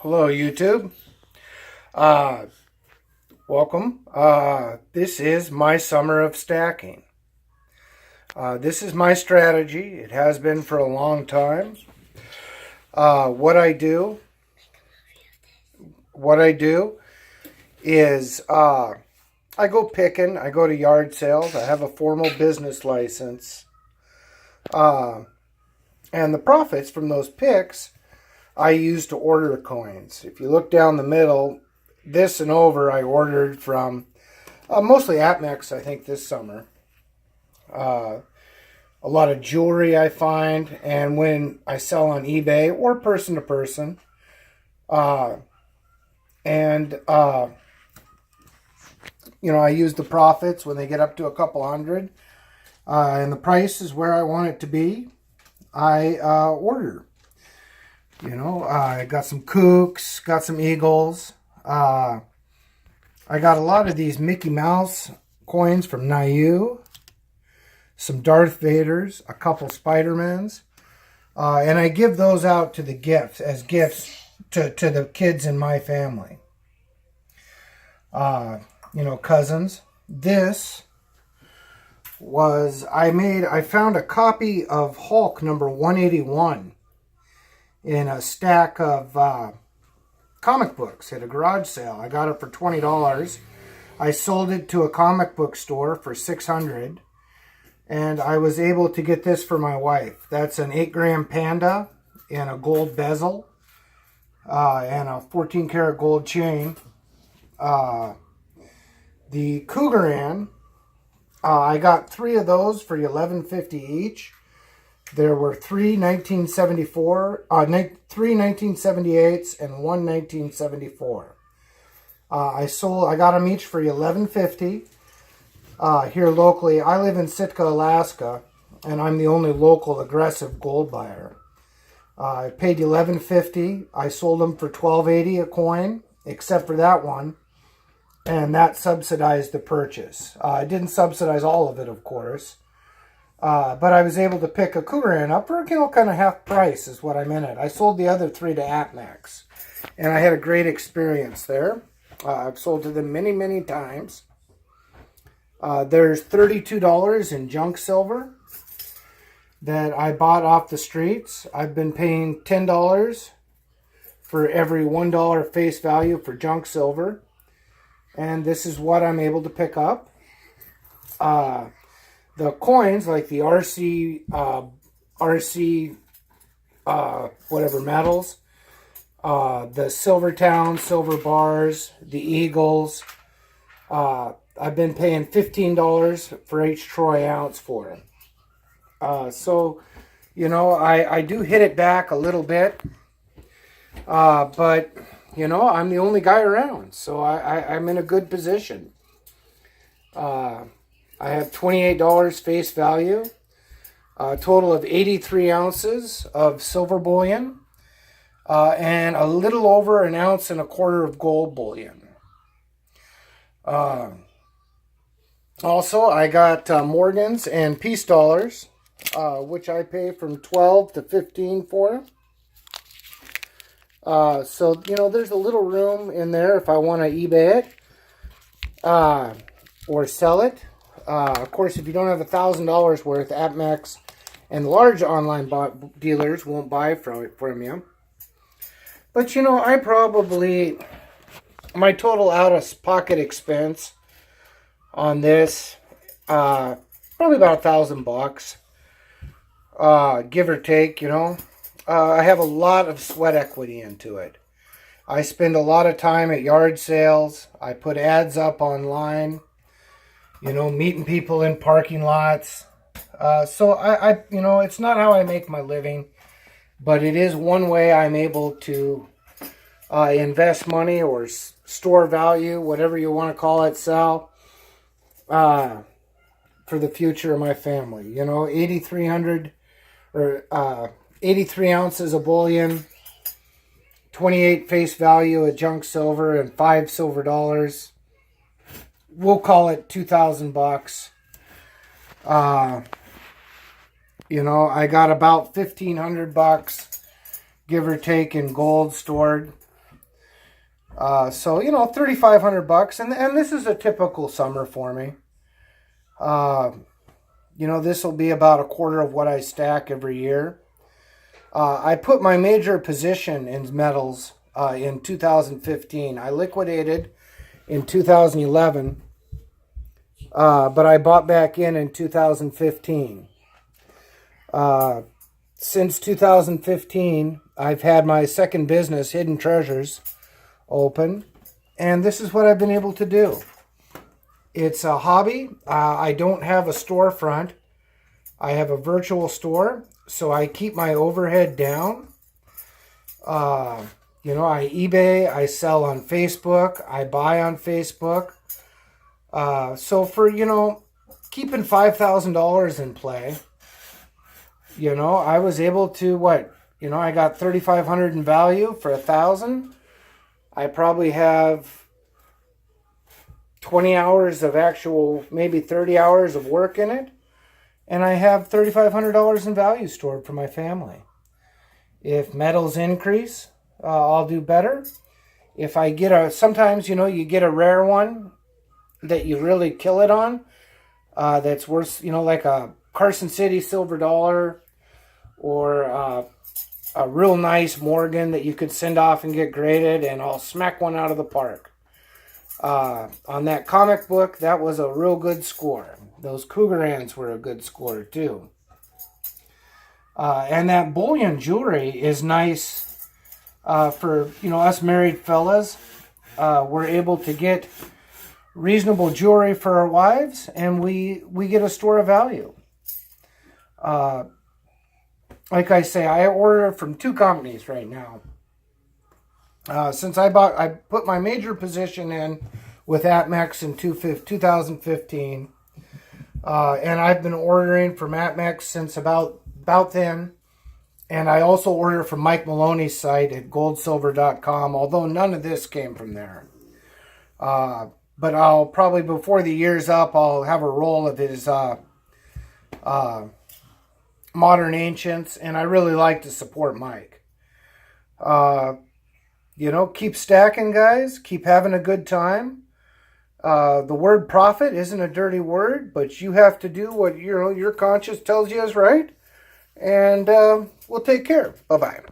Hello, YouTube. Uh, Welcome. This is my summer of stacking. This is my strategy. It has been for a long time. What I do is I go picking. I go to yard sales. I have a formal business license. And the profits from those picks I use to order coins. If you look down the middle, this and over I ordered from mostly apmex, I think, this summer. A lot of jewelry I find, and when I sell on eBay or person to person, I use the profits when they get up to a couple hundred, and the price is where I want it to be. I order. I got some kooks, got some eagles. I got a lot of these Mickey Mouse coins from Niu, some Darth Vaders, a couple Spider-Mans, and I give those out to the gifts as gifts to the kids in my family. Cousins. This was I found a copy of Hulk number 181 in a stack of comic books at a garage sale. I got it for $20. I sold it to a comic book store for $600, and I was able to get this for my wife. That's an 8-gram panda in a gold bezel and a 14-karat gold chain. The Cougaran, I got 3 of those for $11.50 each. There were 3 1978s and 1 1974. I got them each for $11.50 here locally. I live in Sitka, Alaska, and I'm the only local aggressive gold buyer. I paid $11.50. I sold them for $12.80 a coin, except for that one, and that subsidized the purchase. I didn't subsidize all of it, of course. But I was able to pick a Cougaran up for, kind of half price is what I'm in it. I sold the other 3 to apmex, and I had a great experience there. I've sold to them many, many times. There's $32 in junk silver that I bought off the streets. I've been paying $10 for every $1 face value for junk silver, and this is what I'm able to pick up. The coins, like the RC whatever metals, the Silver Town, silver bars, the Eagles, I've been paying $15 for each troy ounce for them. So, I do hit it back a little bit, but, I'm the only guy around, so I'm in a good position. I have $28 face value, a total of 83 ounces of silver bullion, and a little over 1.25 ounces of gold bullion. Also, I got Morgans and peace dollars, which I pay from $12 to $15 for. So, there's a little room in there if I want to eBay it or sell it. Of course, if you don't have $1,000 worth, apmex and large online dealers won't buy from you. But, my total out-of-pocket expense on this, probably about $1,000, give or take, I have a lot of sweat equity into it. I spend a lot of time at yard sales. I put ads up online. Meeting people in parking lots. So I it's not how I make my living, but it is one way I'm able to invest money or store value, whatever you want to call it, sell, for the future of my family. 8,300 or 83 ounces of bullion, 28 face value of junk silver, and 5 silver dollars. We'll call it $2,000. I got about $1,500, give or take, in gold stored. So, you know, 3,500 bucks. And this is a typical summer for me. You know, this will be about a quarter of what I stack every year. I put my major position in metals in 2015. I liquidated in 2011, but I bought back in 2015. Since 2015, I've had my second business, Hidden Treasures, open, and this is what I've been able to do. It's a hobby. I don't have a storefront. I have a virtual store, so I keep my overhead down. You know, I eBay, I sell on Facebook, I buy on Facebook. So for, you know, keeping $5,000 in play, you know, I was able to, what, you know, I got $3,500 in value for $1,000. I probably have 20 hours of actual, maybe 30 hours of work in it. And I have $3,500 in value stored for my family. If metals increase, I'll do better. If I get sometimes, you know, you get a rare one that you really kill it on, that's worth, you know, like a Carson City silver dollar, or a real nice Morgan that you could send off and get graded, and I'll smack one out of the park. On that comic book, that was a real good score. Those Cougar ants were a good score too. And that bullion jewelry is nice for, you know, us married fellas. We're able to get reasonable jewelry for our wives, and we get a store of value. Like I say, I order from 2 companies right now. Since I put my major position in with apmex in 2015, and I've been ordering from apmex since about then. And I also order from Mike Maloney's site at goldsilver.com, although none of this came from there. But I'll probably, before the year's up, I'll have a roll of his Modern Ancients, and I really like to support Mike. You know, keep stacking, guys. Keep having a good time. The word profit isn't a dirty word, but you have to do what, you know, your conscience tells you is right. And we'll take care. Bye-bye.